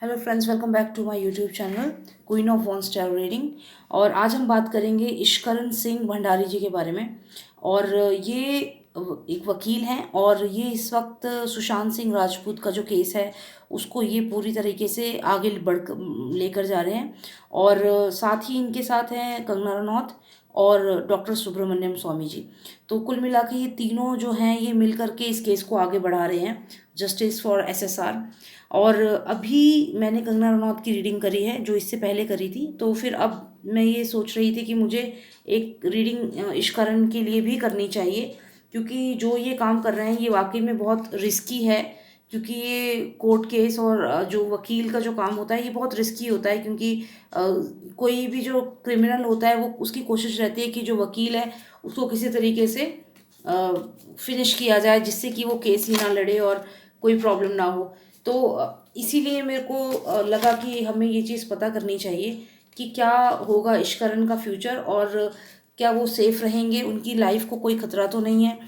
Hello friends, welcome back to my YouTube channel queen of wands tarot reading. और आज हम बात करेंगे इश्करण सिंह भंडारी जी के बारे में। और ये एक वकील हैं और ये इस वक्त सुशांत सिंह राजपूत का जो केस है उसको ये पूरी तरीके से आगे बढ़ लेकर जा रहे हैं। और साथ ही इनके साथ हैं कंगना रनौत और डॉक्टर सुब्रमण्यम स्वामी जी। तो कुल मिला के ये तीनों जो हैं ये मिल करके इस केस को आगे बढ़ा रहे हैं, जस्टिस फॉर एसएसआर। और अभी मैंने कंगना रनौत की रीडिंग करी है जो इससे पहले करी थी, तो फिर अब मैं ये सोच रही थी कि मुझे एक रीडिंग इश्करण के लिए भी करनी चाहिए, क्योंकि जो ये काम कर रहे हैं ये वाकई में बहुत रिस्की है। क्योंकि ये कोर्ट केस और जो वकील का जो काम होता है ये बहुत रिस्की होता है, क्योंकि कोई भी जो क्रिमिनल होता है वो उसकी कोशिश रहती है कि जो वकील है उसको किसी तरीके से फिनिश किया जाए, जिससे कि वो केस ही ना लड़े और कोई प्रॉब्लम ना हो। तो इसीलिए मेरे को लगा कि हमें ये चीज़ पता करनी चाहिए कि क्या होगा इश्करण का फ्यूचर, और क्या वो सेफ़ रहेंगे, उनकी लाइफ को कोई ख़तरा तो नहीं है।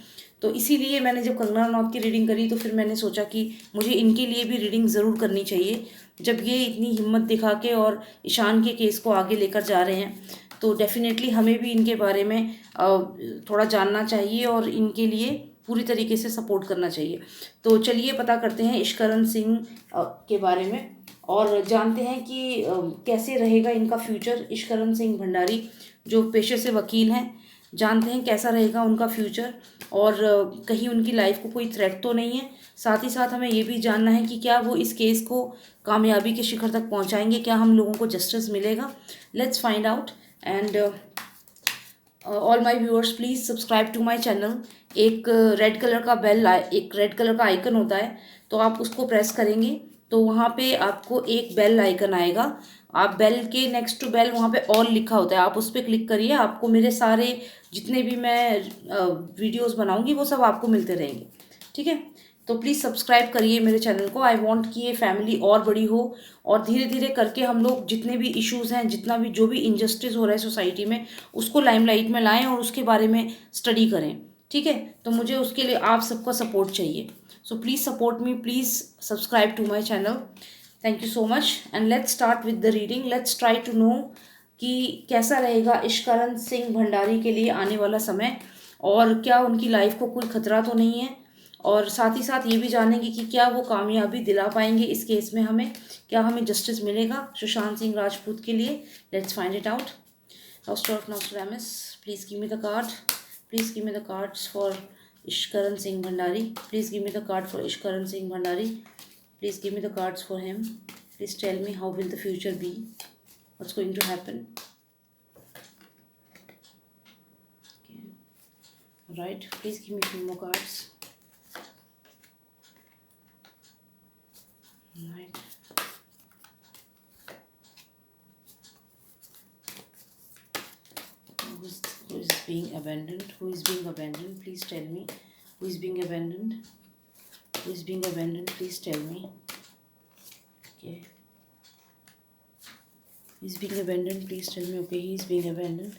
तो इसीलिए मैंने जब कंगना रनौत की रीडिंग करी तो फिर मैंने सोचा कि मुझे इनके लिए भी रीडिंग ज़रूर करनी चाहिए। जब ये इतनी हिम्मत दिखा के और ईशान के केस को आगे लेकर जा रहे हैं तो डेफ़िनेटली हमें भी इनके बारे में थोड़ा जानना चाहिए और इनके लिए पूरी तरीके से सपोर्ट करना चाहिए। तो चलिए पता करते हैं इश्करण सिंह के बारे में और जानते हैं कि कैसे रहेगा इनका फ्यूचर। इश्करण सिंह भंडारी जो पेशे से वकील हैं, जानते हैं कैसा रहेगा उनका फ्यूचर और कहीं उनकी लाइफ को कोई थ्रेट तो नहीं है। साथ ही साथ हमें ये भी जानना है कि क्या वो इस केस को कामयाबी के शिखर तक पहुंचाएंगे, क्या हम लोगों को जस्टिस मिलेगा। Let's find out. And all my viewers, please subscribe to my channel. एक रेड कलर का एक रेड कलर का आइकन होता है, तो आप उसको प्रेस करेंगे तो वहाँ पे आपको एक बेल आइकन आएगा। आप बेल के नेक्स्ट टू बेल वहाँ पे ऑल लिखा होता है, आप उस पर क्लिक करिए। आपको मेरे सारे जितने भी मैं वीडियोस बनाऊंगी वो सब आपको मिलते रहेंगे, ठीक है। तो प्लीज़ सब्सक्राइब करिए मेरे चैनल को। आई वांट कि ये फैमिली और बड़ी हो और धीरे धीरे करके हम लोग जितने भी इश्यूज़ हैं, जितना भी जो भी इनजस्टिस हो रहा है सोसाइटी में, उसको लाइमलाइट में लाएं और उसके बारे में स्टडी करें, ठीक है। तो मुझे उसके लिए आप सबका सपोर्ट चाहिए। So please support me, please subscribe to my channel. Thank you so much and let's start with the reading. Let's try to know कि कैसा रहेगा इश्करण सिंह भंडारी के लिए आने वाला समय, और क्या उनकी लाइफ को कोई खतरा तो नहीं है। और साथ ही साथ ये भी जानेंगे कि क्या वो कामयाबी दिला पाएंगे इस केस में, हमें क्या हमें जस्टिस मिलेगा सुशांत सिंह राजपूत के लिए। Let's find it out. Master of Nostradamus, please give me the card. Please give me the cards for Ishkaran Singh Bhandari. Please give me the card for Ishkaran Singh Bhandari. Please give me the cards for him. Please tell me how will the future be. What's going to happen? Okay. Right. Please give me a few more cards. Right. Who is being abandoned? Who is being abandoned? Please tell me. Who is being abandoned? Who is being abandoned? Please tell me. Okay. He's being abandoned. Please tell me. Okay, he's being abandoned.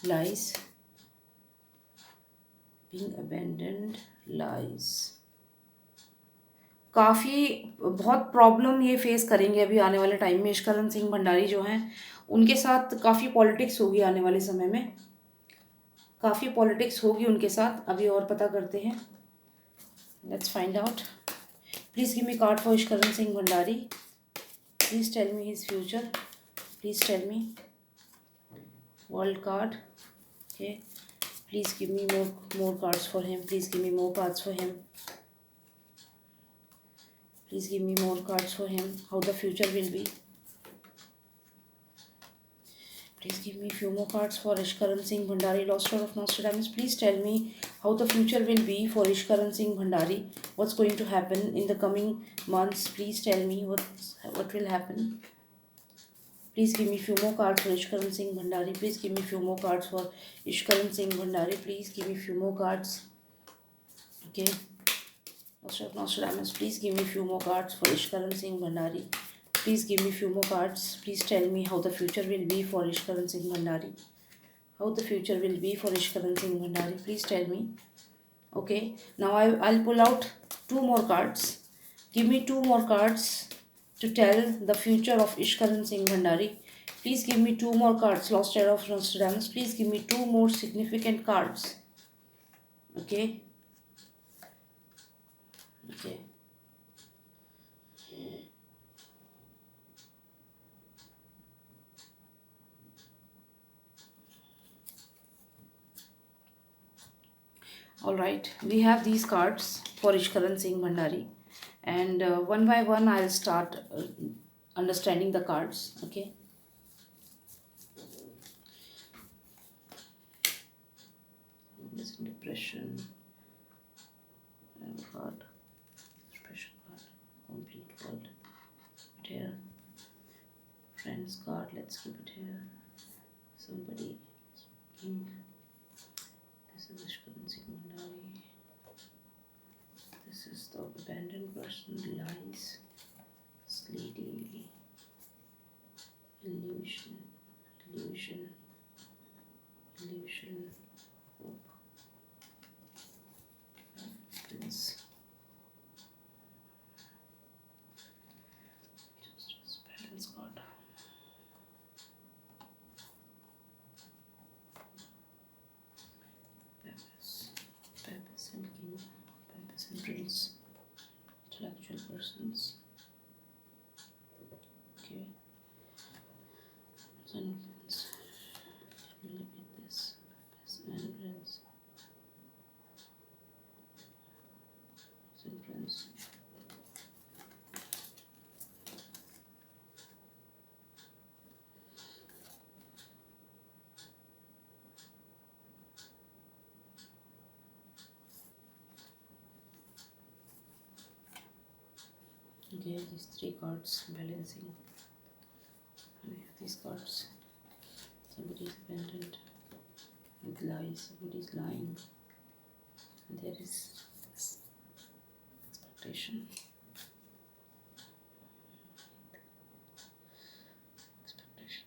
Lies. Being abandoned. Lies. काफ़ी बहुत problem ये face करेंगे अभी आने वाले time में इश्करण सिंह भंडारी जो हैं। उनके साथ काफ़ी पॉलिटिक्स होगी आने वाले समय में, काफ़ी पॉलिटिक्स होगी उनके साथ। अभी और पता करते हैं। Let's find out. Please give me card for Ishkaran Singh Bhandari. Please tell me his future. Please tell me world card. Okay, please give me more cards for him. Please give me more cards for him. Please give me more cards for him. How the future will be. Please give me few more cards for Ishkaran Singh Bhandari, Lost of Nostradamus. Please tell me how the future will be for Ishkaran Singh Bhandari. What's going to happen in the coming months? Please tell me what will happen. Please give me few more cards for Ishkaran Singh Bhandari. Please give me few more cards for Ishkaran Singh Bhandari. Please give me few more cards. Okay. Master of Nostradamus, please give me few more cards for Ishkaran Singh Bhandari. Please give me few more cards. Please tell me how the future will be for Ishkaran Singh Bhandari. How the future will be for Ishkaran Singh Bhandari. Please tell me. Okay. Now I'll pull out two more cards. Give me two more cards to tell the future of Ishkaran Singh Bhandari. Please give me two more cards. Lost Era of Nostradamus. Please give me two more significant cards. Okay. Okay. All right. We have these cards for Ishkaran Singh Bhandari, and one by one I'll start understanding the cards. Okay. This depression. Card. Depression card. Complete world. Here. Friends card. Let's keep it here. Somebody. This is Ishkaran Singh Bhandari. This is the abandoned person. Lies. Lady. Illusion. Illusion. Illusion. Hope. Prince. Just balance card. Papis and king. Papis and prince. Intellectual persons. Okay. Sun prince. Look at this. Papis and prince. Sun prince. Okay, these three cards balancing. We have these cards. Somebody is abandoned with lies, somebody is lying. And there is expectation. Expectation.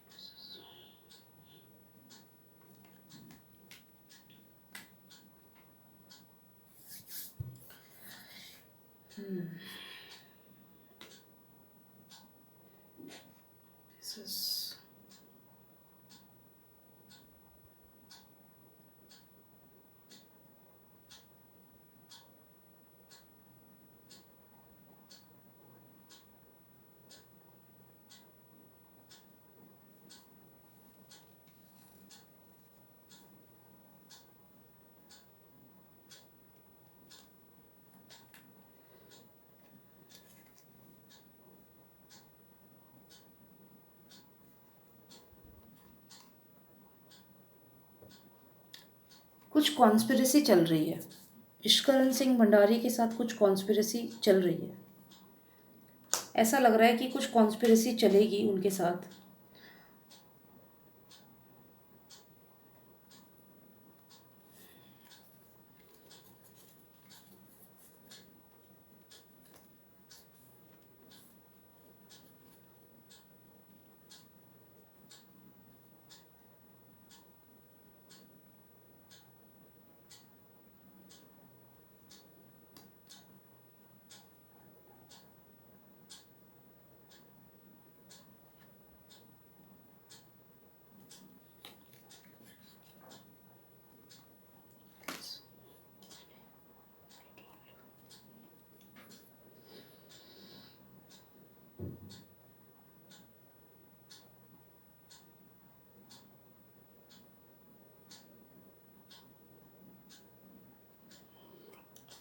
This is कुछ conspiracy चल रही है। इश्करन सिंह भंडारी के साथ कुछ conspiracy चल रही है। ऐसा लग रहा है कि कुछ कॉन्स्पिरेसी चलेगी उनके साथ।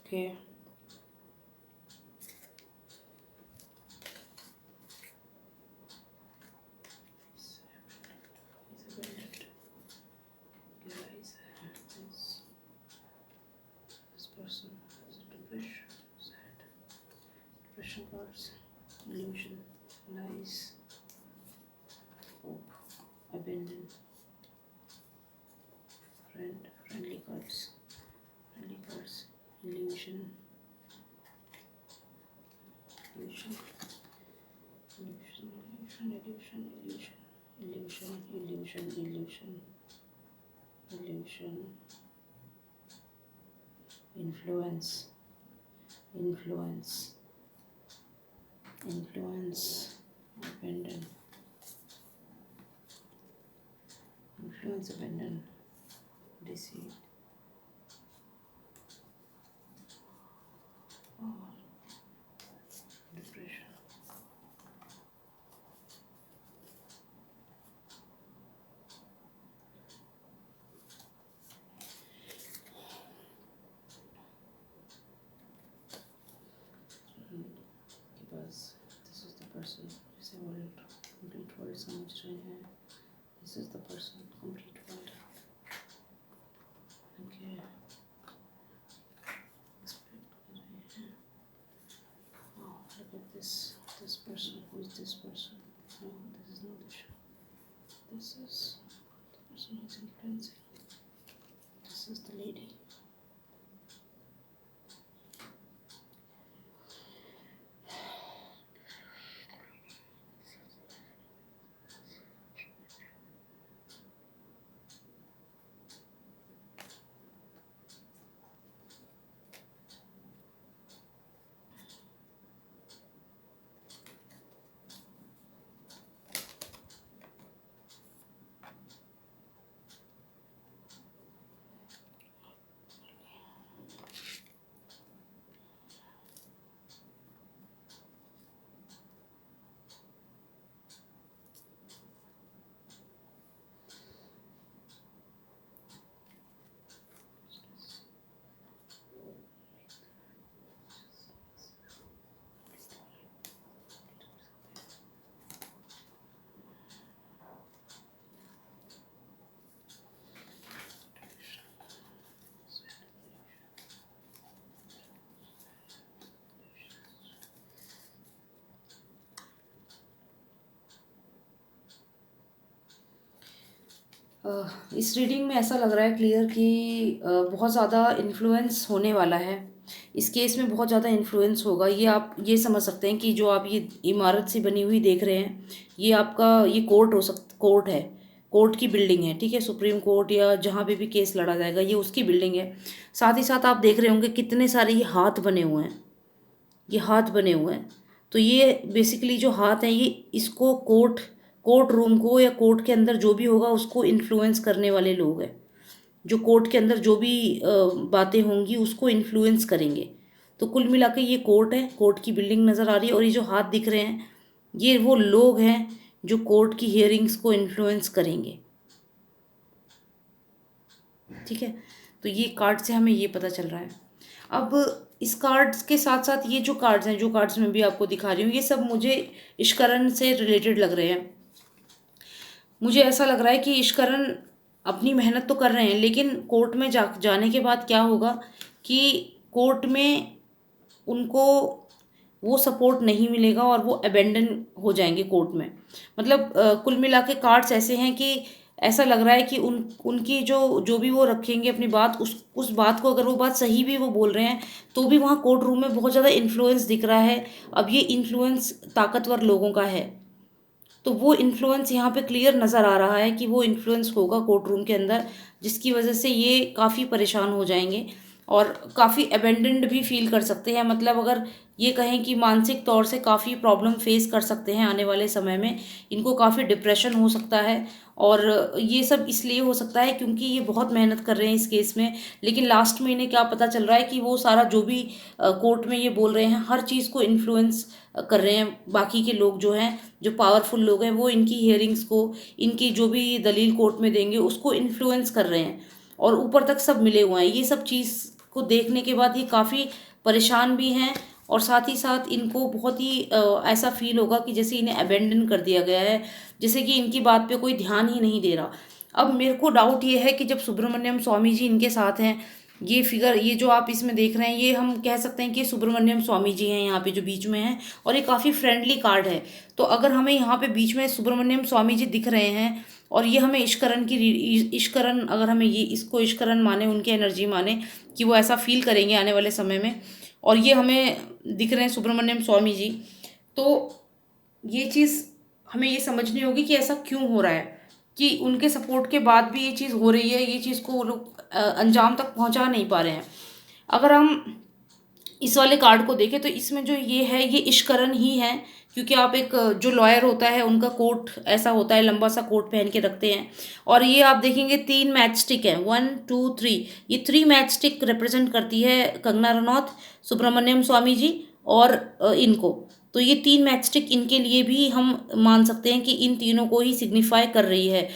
Okay. This person has a depression, sad. Depression cards, illusion, lies, hope, abandon, friend, friendly cards, illusion, illusion, illusion, influence, influence, abandon, influence, abandon, deceit, or depression. के पास दिस इज द पर्सन जिसे world complete world समझ रहे हैं. This is the person complete world. Okay, expect कर रहे हैं. Oh, look at this person. Who is this person? No, this is not the show. This is the person who is influencing. This is the lady. इस reading में ऐसा लग रहा है clear कि बहुत ज़्यादा इन्फ्लुएंस होने वाला है. इस केस में बहुत ज़्यादा इन्फ्लुएंस होगा. ये आप ये समझ सकते हैं कि जो आप ये इमारत सी बनी हुई देख रहे हैं, ये आपका ये कोर्ट है. कोर्ट की बिल्डिंग है, ठीक है. सुप्रीम कोर्ट या जहाँ पे भी केस लड़ा जाएगा ये उसकी बिल्डिंग है. साथ ही साथ आप देख रहे होंगे कितने सारे ये हाथ बने हुए हैं. ये हाथ बने हुए हैं. तो ये बेसिकली जो हाथ हैं ये इसको कोर्ट रूम को या कोर्ट के अंदर जो भी होगा उसको इन्फ्लुएंस करने वाले लोग हैं. जो कोर्ट के अंदर जो भी बातें होंगी उसको इन्फ्लुएंस करेंगे. तो कुल मिला के ये कोर्ट है. कोर्ट की बिल्डिंग नज़र आ रही है और ये जो हाथ दिख रहे हैं ये वो लोग हैं जो कोर्ट की हियरिंग्स को इन्फ्लुएंस करेंगे. ठीक है. तो ये कार्ड से हमें ये पता चल रहा है. अब इस कार्ड्स के साथ साथ ये जो कार्ड्स हैं, जो कार्ड्स मैं भी आपको दिखा रही हूँ, ये सब मुझे इश्करण से रिलेटेड लग रहे हैं. मुझे ऐसा लग रहा है कि इश्करण अपनी मेहनत तो कर रहे हैं लेकिन कोर्ट में जाने के बाद क्या होगा कि कोर्ट में उनको वो सपोर्ट नहीं मिलेगा और वो अबेंडन हो जाएंगे कोर्ट में. मतलब कुल मिला के कार्ड्स ऐसे हैं कि ऐसा लग रहा है कि उनकी जो भी वो रखेंगे अपनी बात, उस बात को अगर वो बात सही भी वो बोल रहे हैं तो भी वहाँ कोर्ट रूम में बहुत ज़्यादा इन्फ्लुएंस दिख रहा है. अब ये इन्फ्लुएंस ताकतवर लोगों का है तो वो इन्फ्लुएंस यहाँ पे क्लियर नज़र आ रहा है कि वो इन्फ्लुएंस होगा कोर्ट रूम के अंदर, जिसकी वजह से ये काफ़ी परेशान हो जाएंगे और काफ़ी अबेंडेंड भी फील कर सकते हैं. मतलब अगर ये कहें कि मानसिक तौर से काफ़ी प्रॉब्लम फेस कर सकते हैं आने वाले समय में. इनको काफ़ी डिप्रेशन हो सकता है और ये सब इसलिए हो सकता है क्योंकि ये बहुत मेहनत कर रहे हैं इस केस में. लेकिन लास्ट में इन्हें क्या पता चल रहा है कि वो सारा जो भी कोर्ट में ये बोल रहे हैं हर चीज़ को इन्फ्लुएंस कर रहे हैं. बाकी के लोग जो हैं, जो पावरफुल लोग हैं, वो इनकी हियरिंग्स को, इनकी जो भी दलील कोर्ट में देंगे उसको इन्फ्लुएंस कर रहे हैं और ऊपर तक सब मिले हुए हैं. ये सब चीज़ को देखने के बाद ये काफ़ी परेशान भी हैं और साथ ही साथ इनको बहुत ही ऐसा फील होगा कि जैसे इन्हें अबेंडन कर दिया गया है, जैसे कि इनकी बात पे कोई ध्यान ही नहीं दे रहा. अब मेरे को डाउट ये है कि जब सुब्रमण्यम स्वामी जी इनके साथ हैं, ये फिगर, ये जो आप इसमें देख रहे हैं, ये हम कह सकते हैं कि सुब्रमण्यम स्वामी जी हैं यहाँ पे जो बीच में हैं और ये काफ़ी फ्रेंडली कार्ड है. तो अगर हमें यहाँ पे बीच में सुब्रमण्यम स्वामी जी दिख रहे हैं और ये हमें इश्करण अगर हमें ये इसको इश्करण माने, उनकी एनर्जी माने कि वो ऐसा फील करेंगे आने वाले समय में, और ये हमें दिख रहे हैं सुब्रमण्यम स्वामी जी, तो ये चीज़ हमें ये समझनी होगी कि ऐसा क्यों हो रहा है कि उनके सपोर्ट के बाद भी ये चीज़ हो रही है. ये चीज़ को वो लोग अंजाम तक पहुंचा नहीं पा रहे हैं. अगर हम इस वाले कार्ड को देखें तो इसमें जो ये है ये इश्करण ही है, क्योंकि आप एक जो लॉयर होता है उनका कोट ऐसा होता है, लंबा सा कोट पहन के रखते हैं। और ये आप देखेंगे 3 मैच स्टिक है, 1 2 3, ये 3 मैच स्टिक रिप्रेजेंट करती है कंगना रनौत, सुब्रमण्यम स्वामी जी और इनको। तो ये 3 मैच स्टिक इनके लिए भी हम मान सकते हैं कि इन तीनों को ही सिग्निफाई कर रही है।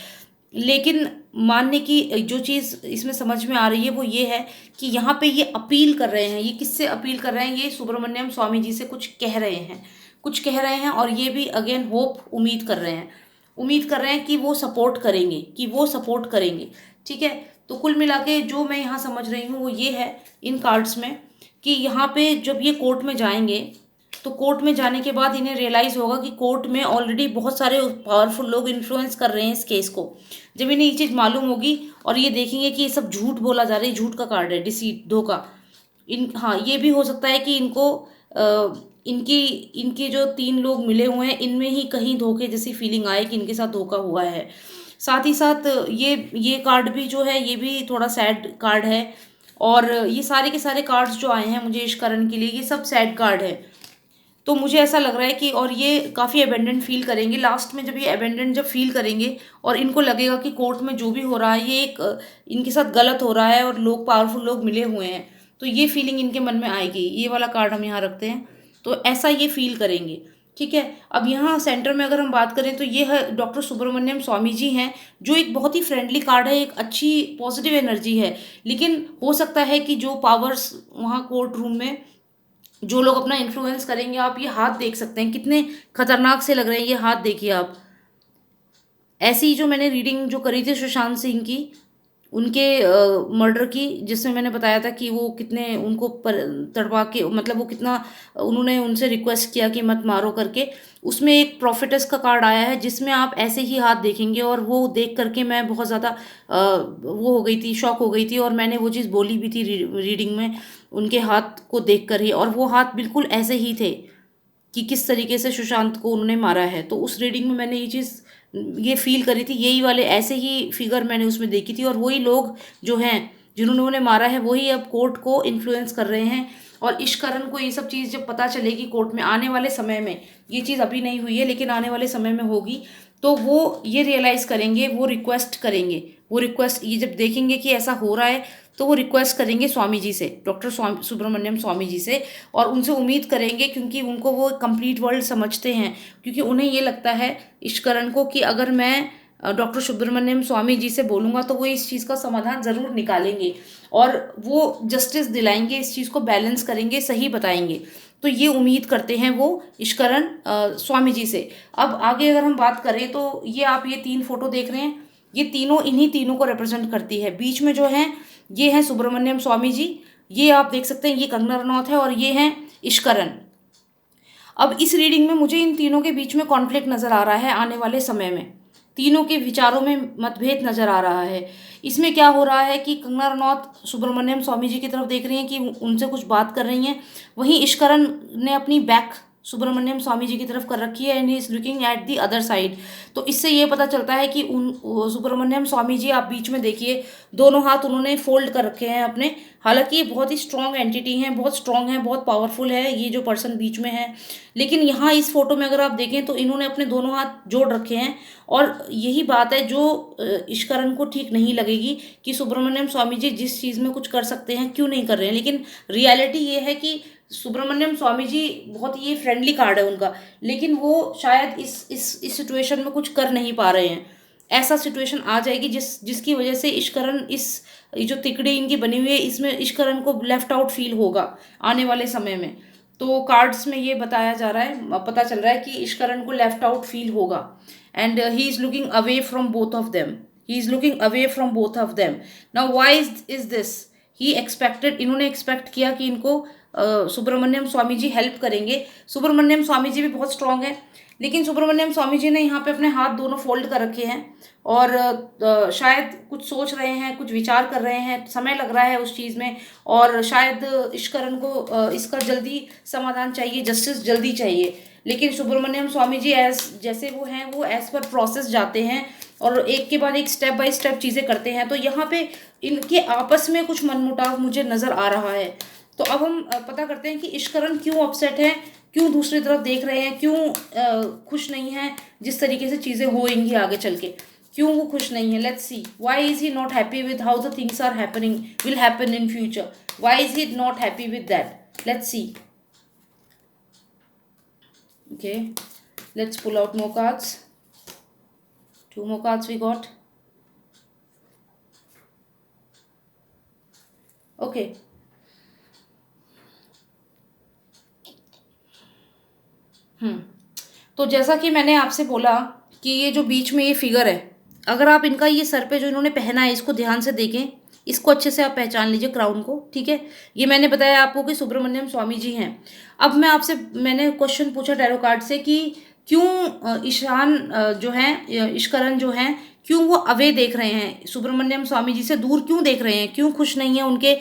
लेकिन मानने की जो चीज़ इसमें समझ में आ रही है वो ये है कि यहाँ पे ये अपील कर रहे हैं। ये किससे अपील कर रहे हैं? ये सुब्रमण्यम स्वामी जी से कुछ कह रहे हैं, कुछ कह रहे हैं। और ये भी अगेन होप, उम्मीद कर रहे हैं, उम्मीद कर रहे हैं कि वो सपोर्ट करेंगे, कि वो सपोर्ट करेंगे। ठीक है, तो कुल मिला के जो मैं यहाँ समझ रही हूँ वो ये है इन कार्ड्स में कि यहाँ पे जब ये कोर्ट में जाएंगे तो कोर्ट में जाने के बाद इन्हें रियलाइज़ होगा कि कोर्ट में ऑलरेडी बहुत सारे पावरफुल लोग इन्फ्लुएंस कर रहे हैं इस केस को। जब इन्हें ये चीज़ मालूम होगी और ये देखेंगे कि ये सब झूठ बोला जा रहा है, झूठ का कार्ड है, डिसीट, धोखा। हाँ, ये भी हो सकता है कि इनको इनकी इनके जो 3 लोग मिले हुए हैं इनमें ही कहीं धोखे जैसी फीलिंग आए कि इनके साथ धोखा हुआ है। साथ ही साथ ये कार्ड भी जो है ये भी थोड़ा सैड कार्ड है। और ये सारे के सारे कार्ड्स जो आए हैं मुझे इस कारण के लिए ये सब सैड कार्ड है। तो मुझे ऐसा लग रहा है कि और ये काफ़ी अबेंडेंट फील करेंगे लास्ट में, जब ये अबेंडेंट जब फील करेंगे और इनको लगेगा कि कोर्ट में जो भी हो रहा है ये एक इनके साथ गलत हो रहा है और लोग, पावरफुल लोग मिले हुए हैं, तो ये फीलिंग इनके मन में आएगी। ये वाला कार्ड हम यहाँ रखते हैं, तो ऐसा ये फील करेंगे। ठीक है, अब यहाँ सेंटर में अगर हम बात करें तो ये है डॉक्टर सुब्रमण्यम स्वामी जी हैं, जो एक बहुत ही फ्रेंडली कार्ड है, एक अच्छी पॉजिटिव एनर्जी है। लेकिन हो सकता है कि जो पावर्स वहाँ कोर्ट रूम में जो लोग अपना इन्फ्लुएंस करेंगे, आप ये हाथ देख सकते हैं कितने खतरनाक से लग रहे हैं। ये हाथ देखिए आप। ऐसी जो मैंने रीडिंग जो करी थी सुशांत सिंह की, उनके मर्डर की, जिसमें मैंने बताया था कि वो कितने उनको तड़पा के, मतलब वो कितना उन्होंने उनसे रिक्वेस्ट किया कि मत मारो करके, उसमें एक प्रॉफिटस का कार्ड आया है जिसमें आप ऐसे ही हाथ देखेंगे। और वो देख करके मैं बहुत ज़्यादा वो हो गई थी, शॉक हो गई थी। और मैंने वो चीज़ बोली भी थी रीडिंग में उनके हाथ को देख कर ही, और वो हाथ बिल्कुल ऐसे ही थे कि किस तरीके से सुशांत को उन्होंने मारा है। तो उस रीडिंग में मैंने ये चीज़ ये फील करी थी, यही वाले ऐसे ही फिगर मैंने उसमें देखी थी। और वही लोग जो हैं जिन्होंने उन्हें मारा है वही अब कोर्ट को इन्फ्लुएंस कर रहे हैं। और इस कारण को ये सब चीज़ जब पता चलेगी कोर्ट में आने वाले समय में, ये चीज़ अभी नहीं हुई है लेकिन आने वाले समय में होगी, तो वो ये रियलाइज़ करेंगे, वो रिक्वेस्ट करेंगे, वो रिक्वेस्ट ये जब देखेंगे कि ऐसा हो रहा है तो वो रिक्वेस्ट करेंगे स्वामी जी से, डॉक्टर सुब्रमण्यम स्वामी जी से। और उनसे उम्मीद करेंगे, क्योंकि उनको वो कंप्लीट वर्ल्ड समझते हैं, क्योंकि उन्हें ये लगता है ईश्वरन को कि अगर मैं डॉक्टर सुब्रमण्यम स्वामी जी से बोलूँगा तो वो इस चीज़ का समाधान ज़रूर निकालेंगे और वो जस्टिस दिलाएंगे, इस चीज़ को बैलेंस करेंगे, सही बताएंगे। तो ये उम्मीद करते हैं वो ईश्वरन स्वामी जी से। अब आगे अगर हम बात करें तो ये आप ये 3 फोटो देख रहे हैं, ये तीनों इन्हीं तीनों को रिप्रेजेंट करती है। बीच में जो है ये हैं सुब्रमण्यम स्वामी जी, ये आप देख सकते हैं, ये कंगना रनौत है और ये हैं ईश्वरन। अब इस रीडिंग में मुझे इन तीनों के बीच में कॉन्फ्लिक्ट नज़र आ रहा है आने वाले समय में, तीनों के विचारों में मतभेद नज़र आ रहा है। इसमें क्या हो रहा है कि कंगना रनौत सुब्रमण्यम स्वामी जी की तरफ देख रही हैं कि उनसे कुछ बात कर रही हैं, वहीं ईश्वरन ने अपनी बैक सुब्रमण्यम स्वामी जी की तरफ कर रखी है and he is looking at the other side. तो इससे ये पता चलता है कि सुब्रमण्यम स्वामी जी, आप बीच में देखिए, दोनों हाथ उन्होंने फोल्ड कर रखे हैं अपने। हालांकि ये बहुत ही स्ट्रॉन्ग एंटिटी हैं, बहुत स्ट्रॉन्ग है, बहुत पावरफुल है ये जो पर्सन बीच में है। लेकिन यहाँ इस फोटो में अगर आप देखें तो इन्होंने अपने दोनों हाथ जोड़ रखे हैं। और यही बात है जो ईश्वरन को ठीक नहीं लगेगी कि सुब्रमण्यम स्वामी जी जिस चीज़ में कुछ कर सकते हैं क्यों नहीं कर रहे हैं। लेकिन रियलिटी ये है कि सुब्रमण्यम स्वामी जी बहुत ही फ्रेंडली कार्ड है उनका, लेकिन वो शायद इस सिचुएशन में कुछ कर नहीं पा रहे हैं। ऐसा सिचुएशन आ जाएगी जिसकी वजह से ईश्वरन, ये जो तिकड़ी इनकी बनी हुई है इसमें ईश्वरन को लेफ्ट आउट फील होगा आने वाले समय में। तो कार्ड्स में ये बताया जा रहा है, पता चल रहा है कि ईश्वरन को लेफ्ट आउट फील होगा and he is looking away from both of them, he is looking away from both of them. Now why is this? He expected, इन्होंने एक्सपेक्ट किया कि इनको सुब्रमण्यम स्वामी जी हेल्प करेंगे। सुब्रमण्यम स्वामी जी भी बहुत स्ट्रांग है, लेकिन सुब्रमण्यम स्वामी जी ने यहाँ पे अपने हाथ दोनों फोल्ड कर रखे हैं और शायद कुछ सोच रहे हैं, कुछ विचार कर रहे हैं, समय लग रहा है उस चीज़ में। और शायद ईश्वरन को इसका जल्दी समाधान चाहिए, जस्टिस जल्दी चाहिए। लेकिन सुब्रमण्यम स्वामी जी जैसे वो हैं, वो एज पर प्रोसेस जाते हैं और एक के बाद एक स्टेप बाय स्टेप चीज़ें करते हैं। तो यहाँ पे इनके आपस में कुछ मनमुटाव मुझे नज़र आ रहा है। तो अब हम पता करते हैं कि इश्करण क्यों अपसेट है, क्यों दूसरी तरफ देख रहे हैं, क्यों खुश नहीं है जिस तरीके से चीज़ें होंगी आगे चल के, क्यों वो खुश नहीं है। Let's see why is he not happy with how the things are happening, will happen in future, why is he not happy with that. Let's see. Okay, let's pull out more cards. 2 more cards we got. Okay. तो जैसा कि मैंने आपसे बोला कि ये जो बीच में ये फिगर है, अगर आप इनका ये सर पे जो इन्होंने पहना है इसको ध्यान से देखें, इसको अच्छे से आप पहचान लीजिए क्राउन को, ठीक है। ये मैंने बताया आपको कि सुब्रमण्यम स्वामी जी हैं। अब मैंने क्वेश्चन पूछा टैरो कार्ड से कि क्यों ईशान जो हैं, इश्करण जो हैं, क्यों वो अवे देख रहे हैं, सुब्रमण्यम स्वामी जी से दूर क्यों देख रहे हैं, क्यों खुश नहीं है उनके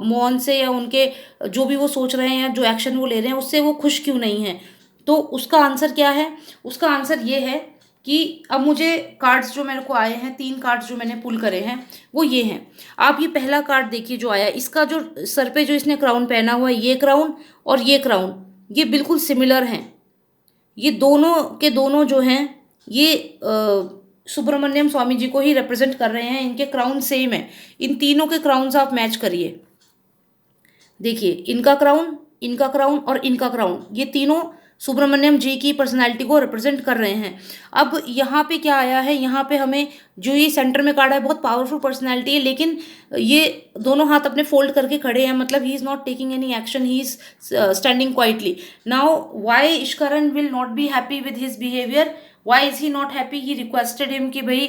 मौन से, या उनके जो भी वो सोच रहे हैं या जो एक्शन वो ले रहे हैं उससे वो खुश क्यों नहीं है। तो उसका आंसर क्या है? उसका आंसर ये है कि अब मुझे कार्ड्स जो मेरे को आए हैं, 3 कार्ड्स जो मैंने पुल करे हैं वो ये हैं। आप ये पहला कार्ड देखिए जो आया, इसका जो सर पे जो इसने क्राउन पहना हुआ है, ये क्राउन और ये क्राउन, ये बिल्कुल सिमिलर हैं। ये दोनों के दोनों जो हैं ये सुब्रमण्यम स्वामी जी को ही रिप्रेजेंट कर रहे हैं, इनके क्राउन सेम है। इन तीनों के क्राउन्स आप मैच करिए, देखिए इनका क्राउन, इनका क्राउन और इनका क्राउन, ये तीनों सुब्रमण्यम जी की पर्सनालिटी को रिप्रेजेंट कर रहे हैं। अब यहाँ पे क्या आया है, यहाँ पे हमें जो ये सेंटर में कार्ड है बहुत पावरफुल पर्सनालिटी है, लेकिन ये दोनों हाथ अपने फोल्ड करके खड़े हैं, मतलब he is not taking any action, he is standing quietly. Now why Ishkaran will not be happy with his behaviour, why is he not happy? He requested him कि भाई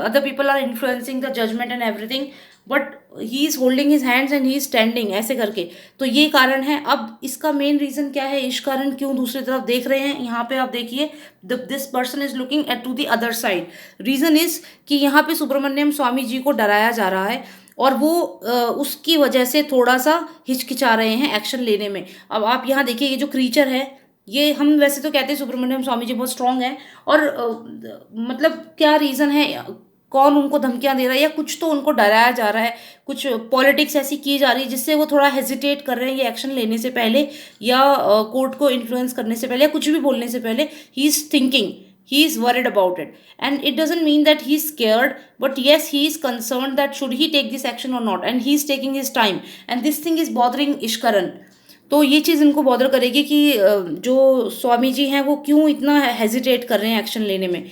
other people are influencing the judgment and everything, but he is holding his hands and he is standing ऐसे करके। तो ये कारण है। अब इसका मेन रीज़न क्या है, इस कारण क्यों दूसरी तरफ देख रहे हैं, यहाँ पे आप देखिए this person is looking at to the other side. Reason is कि यहाँ पे सुब्रमण्यम स्वामी जी को डराया जा रहा है और वो उसकी वजह से थोड़ा सा हिचकिचा रहे हैं एक्शन लेने में। अब आप यहाँ देखिए ये जो क्रीचर है, ये हम वैसे तो कहते हैं सुब्रमण्यम स्वामी जी बहुत स्ट्रांग है, और मतलब क्या रीज़न है, कौन उनको धमकियां दे रहा है या कुछ तो उनको डराया जा रहा है, कुछ पॉलिटिक्स ऐसी की जा रही है जिससे वो थोड़ा हेजिटेट कर रहे हैं ये एक्शन लेने से पहले, या कोर्ट को इन्फ्लुएंस करने से पहले, या कुछ भी बोलने से पहले। ही is thinking, he is worried about it, and it doesn't mean that he is scared, but yes, he is concerned that should he take this action or not, and he is taking his time, and this thing is bothering Ishkaran। तो ये चीज़ इनको bother करेगी कि जो स्वामी जी हैं वो क्यों इतना हेजिटेट कर रहे हैं एक्शन लेने में।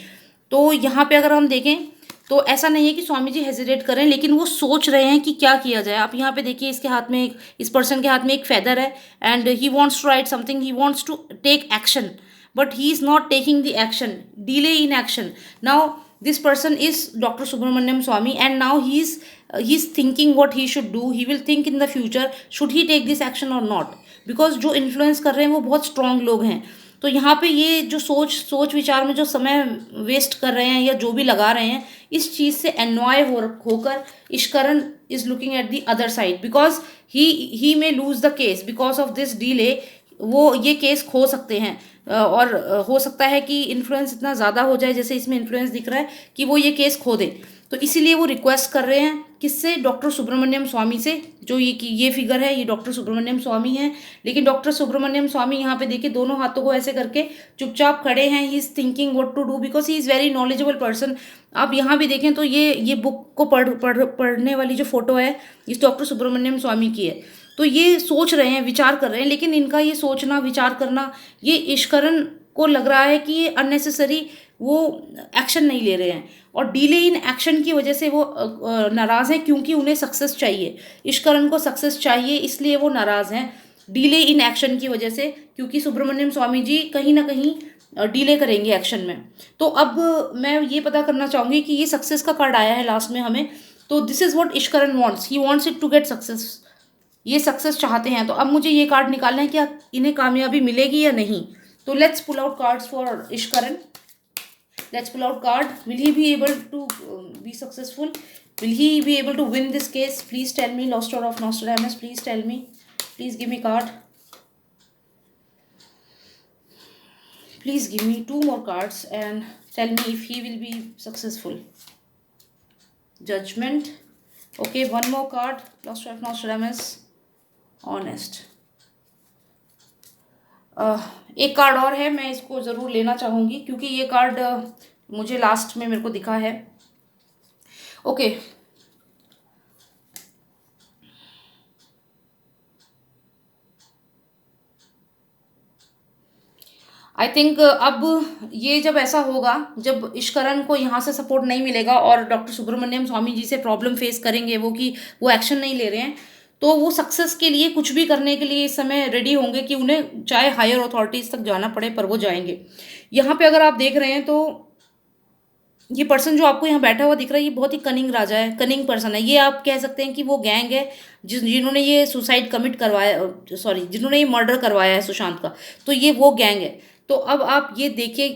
तो यहाँ पे अगर हम देखें तो ऐसा नहीं है कि स्वामी जी हेजिटेट कर रहे हैं, लेकिन वो सोच रहे हैं कि क्या किया जाए। आप यहाँ पे देखिए इसके हाथ में इस पर्सन के हाथ में एक फेदर है, and he wants to write something, he wants to take action, but he is not taking the action, delay in action। Now this person is Dr. Subramaniam Swami, and now he's thinking what he should do, he will think in the future should he take this action or not, because जो influence कर रहे हैं वो बहुत strong लोग हैं। तो यहाँ पे ये जो सोच विचार में जो समय वेस्ट कर रहे हैं या जो भी लगा रहे हैं, इस चीज़ से एनॉय होकर Ishkaran is looking at the other side, because he may lose the case because of this delay. वो ये केस खो सकते हैं, और हो सकता है कि इन्फ्लुएंस इतना ज़्यादा हो जाए, जैसे इसमें इन्फ्लुएंस दिख रहा है, कि वो ये केस खो दे। तो इसीलिए वो रिक्वेस्ट कर रहे हैं किससे, डॉक्टर सुब्रमण्यम स्वामी से। जो ये फिगर है ये डॉक्टर सुब्रमण्यम स्वामी है, लेकिन डॉक्टर सुब्रमण्यम स्वामी यहाँ पे देखिए दोनों हाथों को ऐसे करके चुपचाप खड़े हैं। He is thinking what to do because he is very knowledgeable person. आप यहाँ भी देखें तो ये बुक को पढ़ने वाली जो फोटो है इस डॉक्टर सुब्रमण्यम स्वामी की है। तो ये सोच रहे हैं, विचार कर रहे हैं, लेकिन इनका ये सोचना विचार करना, ये इश्करण को लग रहा है कि ये अननेसेसरी वो एक्शन नहीं ले रहे हैं, और डिले इन एक्शन की वजह से वो नाराज़ हैं, क्योंकि उन्हें सक्सेस चाहिए। इश्करण को सक्सेस चाहिए, इसलिए वो नाराज़ हैं डिले इन एक्शन की वजह से, क्योंकि सुब्रमण्यम स्वामी जी कहीं ना कहीं डिले करेंगे एक्शन में। तो अब मैं ये पता करना चाहूँगी कि ये सक्सेस का कार्ड आया है लास्ट में हमें, तो this is what Ishkaran wants, he wants it to get success. ये सक्सेस चाहते हैं। तो अब मुझे ये कार्ड निकालना है कि इन्हें कामयाबी मिलेगी या नहीं। तो let's pull out cards for Ishkaran. Let's pull out card. Will he be able to be successful? Will he be able to win this case? Please tell me, Lost Star of Nostradamus. Please tell me. Please give me card. Please give me 2 more cards and tell me if he will be successful. Judgment. Okay, 1 more card. Lost Star of Nostradamus. Honest. एक card और है, मैं इसको ज़रूर लेना चाहूँगी क्योंकि ये कार्ड मुझे लास्ट में मेरे को दिखा है। ओके, आई थिंक अब ये जब ऐसा होगा, जब ईश्वरन को यहाँ से सपोर्ट नहीं मिलेगा और डॉक्टर सुब्रमण्यम स्वामी जी से प्रॉब्लम फेस करेंगे वो कि वो एक्शन नहीं ले रहे हैं, तो वो सक्सेस के लिए कुछ भी करने के लिए इस समय रेडी होंगे कि उन्हें चाहे हायर अथॉरिटीज़ तक जाना पड़े पर वो जाएंगे। यहाँ पे अगर आप देख रहे हैं तो ये पर्सन जो आपको यहाँ बैठा हुआ दिख रहा है, ये बहुत ही कनिंग राजा है, कनिंग पर्सन है। ये आप कह सकते हैं कि वो गैंग है जिन्होंने ये सुसाइड कमिट करवाया, सॉरी जिन्होंने ये मर्डर करवाया है सुशांत का, तो ये वो गैंग है। तो अब आप ये देखिए,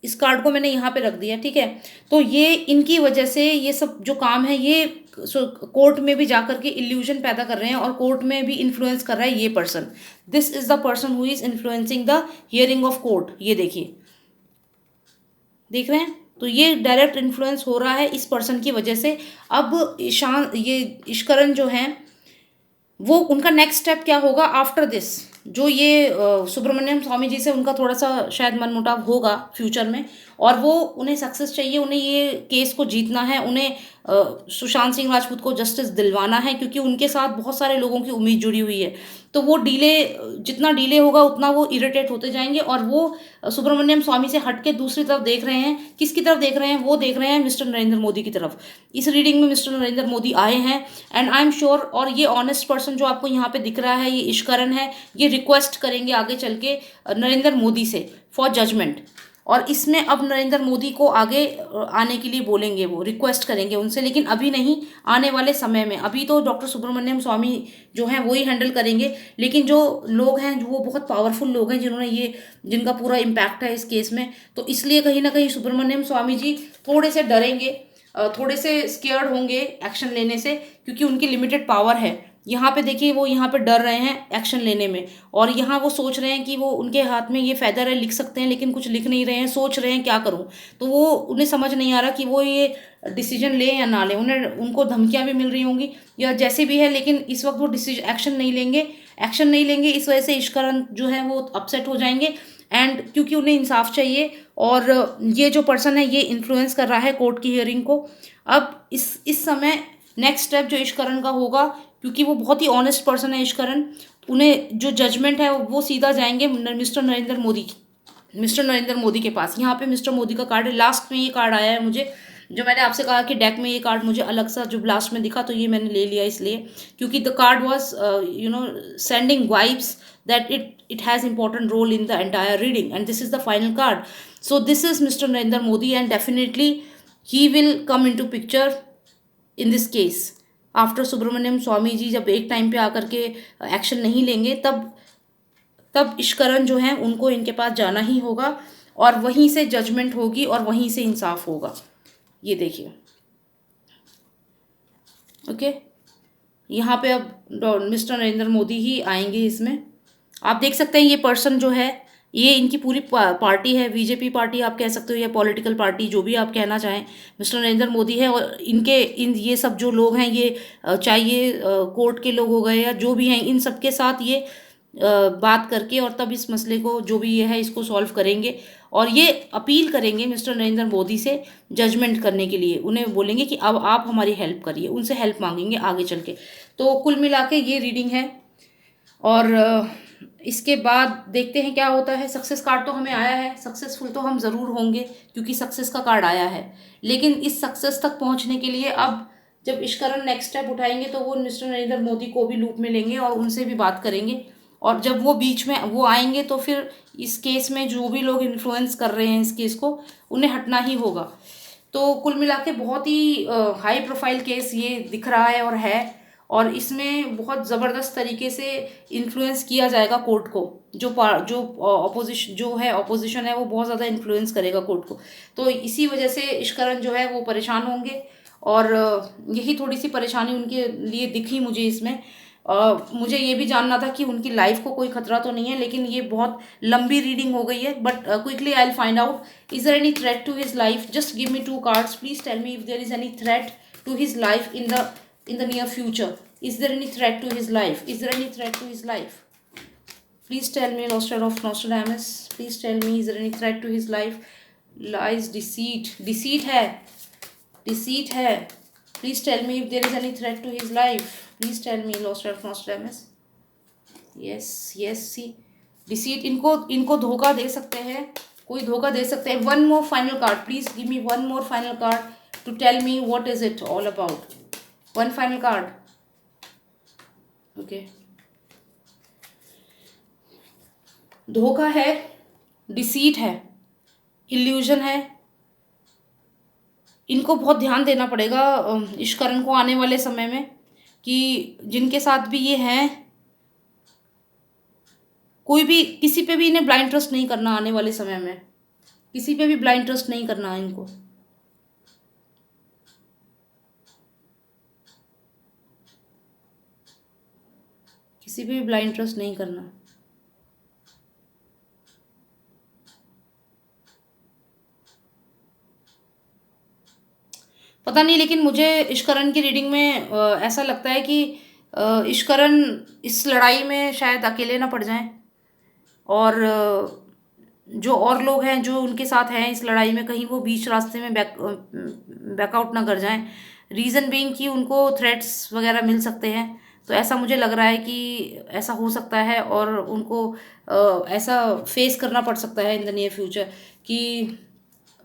इस कार्ड को मैंने यहाँ पे रख दिया, ठीक है। तो ये इनकी वजह से ये सब जो काम है ये कोर्ट में भी जा करके इल्यूजन पैदा कर रहे हैं और कोर्ट में भी इन्फ्लुएंस कर रहा है ये person. This is the person who is influencing the hearing of court. ये देखिए, देख रहे हैं, तो ये डायरेक्ट इन्फ्लुएंस हो रहा है इस पर्सन की वजह से। अब ईशान, ये ईश्वरन जो हैं, वो उनका नेक्स्ट स्टेप क्या होगा आफ्टर दिस, जो ये सुब्रमण्यम स्वामी जी से उनका थोड़ा सा शायद मनमुटाव होगा फ्यूचर में, और वो उन्हें सक्सेस चाहिए, उन्हें ये केस को जीतना है, उन्हें सुशांत सिंह राजपूत को जस्टिस दिलवाना है क्योंकि उनके साथ बहुत सारे लोगों की उम्मीद जुड़ी हुई है। तो वो डिले, जितना डिले होगा उतना वो इरिटेट होते जाएंगे और वो सुब्रमण्यम स्वामी से हट के दूसरी तरफ देख रहे हैं। किसकी तरफ देख रहे हैं? वो देख रहे हैं मिस्टर नरेंद्र मोदी की तरफ। इस रीडिंग में मिस्टर नरेंद्र मोदी आए हैं एंड आई एम श्योर, और ये ऑनेस्ट पर्सन जो आपको यहाँ पे दिख रहा है, ये ईश्वरन है, ये रिक्वेस्ट करेंगे आगे चल के नरेंद्र मोदी से फॉर जजमेंट। और इसमें अब नरेंद्र मोदी को आगे आने के लिए बोलेंगे, वो रिक्वेस्ट करेंगे उनसे, लेकिन अभी नहीं, आने वाले समय में। अभी तो डॉक्टर सुब्रमण्यम स्वामी जो हैं वो ही हैंडल करेंगे, लेकिन जो लोग हैं जो वो बहुत पावरफुल लोग हैं जिन्होंने ये, जिनका पूरा इम्पैक्ट है इस केस में, तो इसलिए कहीं ना कहीं सुब्रमण्यम स्वामी जी थोड़े से डरेंगे, थोड़े से स्केयर्ड होंगे एक्शन लेने से क्योंकि उनकी लिमिटेड पावर है। यहाँ पे देखिए, वो यहाँ पे डर रहे हैं एक्शन लेने में, और यहाँ वो सोच रहे हैं कि वो, उनके हाथ में ये फेदर है, लिख सकते हैं लेकिन कुछ लिख नहीं रहे हैं, सोच रहे हैं क्या करूँ। तो वो, उन्हें समझ नहीं आ रहा कि वो ये डिसीजन लें या ना लें। उनको धमकियाँ भी मिल रही होंगी या जैसे भी है, लेकिन इस वक्त वो डिसीजन एक्शन नहीं लेंगे। इस वजह से ईश्वरन जो है वो अपसेट हो जाएंगे, एंड क्योंकि उन्हें इंसाफ चाहिए और ये जो पर्सन है ये इन्फ्लुएंस कर रहा है कोर्ट की हियरिंग को। अब इस समय नेक्स्ट स्टेप जो ईश्वरन का होगा, क्योंकि वो बहुत ही ऑनेस्ट पर्सन है ईश्वरन, उन्हें जो जजमेंट है वो सीधा जाएंगे मिस्टर नरेंद्र मोदी के पास। यहाँ पे मिस्टर मोदी का कार्ड है, लास्ट में ये कार्ड आया है मुझे, जो मैंने आपसे कहा कि डेक में ये कार्ड मुझे अलग सा जो लास्ट में दिखा, तो ये मैंने ले लिया इसलिए क्योंकि the card was sending vibes that it has important role in the entire reading, and this is the final card. So this is Mr. Narendra Modi, and definitely he will come into picture in this case after Subramanian Swamy ji जब एक time पे आकर के action नहीं लेंगे, तब ईश्वरन जो हैं उनको इनके पास जाना ही होगा और वहीं से जजमेंट होगी और वहीं से इंसाफ होगा। ये देखिए, ओके, यहाँ पे अब मिस्टर नरेंद्र मोदी ही आएंगे इसमें। आप देख सकते हैं ये पर्सन जो है, ये इनकी पूरी पार्टी है, बीजेपी पार्टी आप कह सकते हो या पॉलिटिकल पार्टी, जो भी आप कहना चाहें, मिस्टर नरेंद्र मोदी है। और ये सब जो लोग हैं, ये चाहे ये कोर्ट के लोग हो गए या जो भी हैं, इन सब के साथ ये बात करके और तब इस मसले को जो भी ये है इसको सॉल्व करेंगे और ये अपील करेंगे मिस्टर नरेंद्र मोदी से जजमेंट करने के लिए। उन्हें बोलेंगे कि अब आप हमारी हेल्प करिए, उनसे हेल्प मांगेंगे आगे चल के। तो कुल मिला के ये रीडिंग है और इसके बाद देखते हैं क्या होता है। सक्सेस कार्ड तो हमें आया है, सक्सेसफुल तो हम ज़रूर होंगे क्योंकि सक्सेस का कार्ड आया है, लेकिन इस सक्सेस तक पहुंचने के लिए अब जब ईश्वरन नेक्स्ट स्टेप उठाएंगे तो वो मिस्टर नरेंद्र मोदी को भी लूप में लेंगे और उनसे भी बात करेंगे, और जब वो बीच में वो आएंगे तो फिर इस केस में जो भी लोग इन्फ्लुएंस कर रहे हैं इस केस को, उन्हें हटना ही होगा। तो कुल मिला के बहुत ही हाई प्रोफाइल केस ये दिख रहा है और इसमें बहुत ज़बरदस्त तरीके से इन्फ्लुएंस किया जाएगा कोर्ट को। जो अपोजिशन है वो बहुत ज़्यादा इन्फ्लुएंस करेगा कोर्ट को। तो इसी वजह से ईश्वरन जो है वो परेशान होंगे और यही थोड़ी सी परेशानी उनके लिए दिखी मुझे इसमें। मुझे ये भी जानना था कि उनकी लाइफ को कोई खतरा तो नहीं है, लेकिन ये बहुत लंबी रीडिंग हो गई है। But quickly I will find out, is there any threat to his life? Just give me 2 cards, please tell me if there is any threat to his life in the near future. Is there any threat to his life? Is there any threat to his life? Please tell me, Lost of Nostradamus. Please tell me, is there any threat to his life? Lies, deceit. Deceit है. Deceit है. Please tell me if there is any threat to his life. Please tell me, Lost of Nostradamus. Yes, yes, see. Deceit. इनको धोखा दे सकते हैं. कोई धोखा दे सकते हैं. One more final card. Please give me one more final card to tell me what is it all about. One final card. Okay. धोखा है, डिसीट है, इल्यूजन है. इनको बहुत ध्यान देना पड़ेगा इश्करण को आने वाले समय में, कि जिनके साथ भी ये हैं, कोई भी किसी पे भी इन्हें ब्लाइंड ट्रस्ट नहीं करना. आने वाले समय में किसी पे भी ब्लाइंड ट्रस्ट नहीं करना है इनको. किसी पे भी ब्लाइंड ट्रस्ट नहीं करना. पता नहीं, लेकिन मुझे इश्करण की रीडिंग में ऐसा लगता है कि इश्करण इस लड़ाई में शायद अकेले ना पड़ जाएं, और जो और लोग हैं जो उनके साथ हैं इस लड़ाई में, कहीं वो बीच रास्ते में बैकआउट ना कर जाएं. रीज़न बीइंग कि उनको थ्रेट्स वगैरह मिल सकते हैं. तो ऐसा मुझे लग रहा है कि ऐसा हो सकता है, और उनको ऐसा फेस करना पड़ सकता है इन द नियर फ्यूचर, कि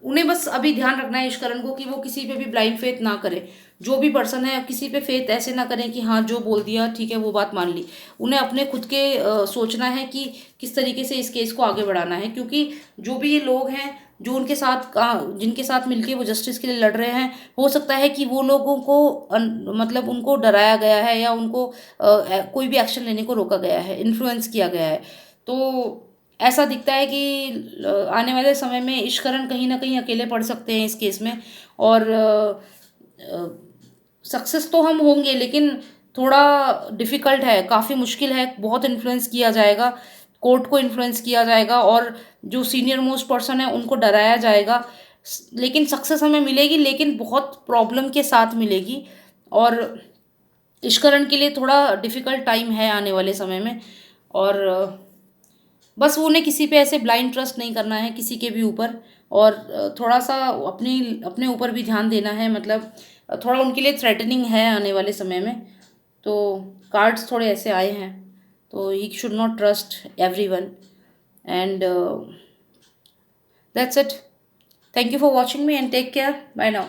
उन्हें बस अभी ध्यान रखना है इश्करण को कि वो किसी पे भी ब्लाइंड फेथ ना करे. जो भी पर्सन है, किसी पे फेथ ऐसे ना करें कि हाँ जो बोल दिया ठीक है वो बात मान ली. उन्हें अपने खुद के सोचना है कि किस तरीके से इस केस को आगे बढ़ाना है, क्योंकि जो भी ये लोग हैं जो उनके साथ जिनके साथ मिलके वो जस्टिस के लिए लड़ रहे हैं, हो सकता है कि वो लोगों को मतलब उनको डराया गया है, या उनको कोई भी एक्शन लेने को रोका गया है, इन्फ्लुएंस किया गया है. तो ऐसा दिखता है कि आने वाले समय में इश्करण कहीं ना कहीं अकेले पड़ सकते हैं इस केस में. और सक्सेस तो हम होंगे, लेकिन थोड़ा डिफ़िकल्ट है, काफ़ी मुश्किल है. बहुत इन्फ्लुएंस किया जाएगा, कोर्ट को इन्फ्लुएंस किया जाएगा, और जो सीनियर मोस्ट पर्सन है उनको डराया जाएगा. लेकिन सक्सेस हमें मिलेगी, लेकिन बहुत प्रॉब्लम के साथ मिलेगी. और इश्करण के लिए थोड़ा डिफ़िकल्ट टाइम है आने वाले समय में. और बस उन्हें किसी पे ऐसे ब्लाइंड ट्रस्ट नहीं करना है किसी के भी ऊपर, और थोड़ा सा अपने ऊपर भी ध्यान देना है. मतलब थोड़ा उनके लिए थ्रेटनिंग है आने वाले समय में. तो कार्ड्स थोड़े ऐसे आए हैं, तो he should not trust everyone. And that's it. Thank you for watching me and take care. Bye now.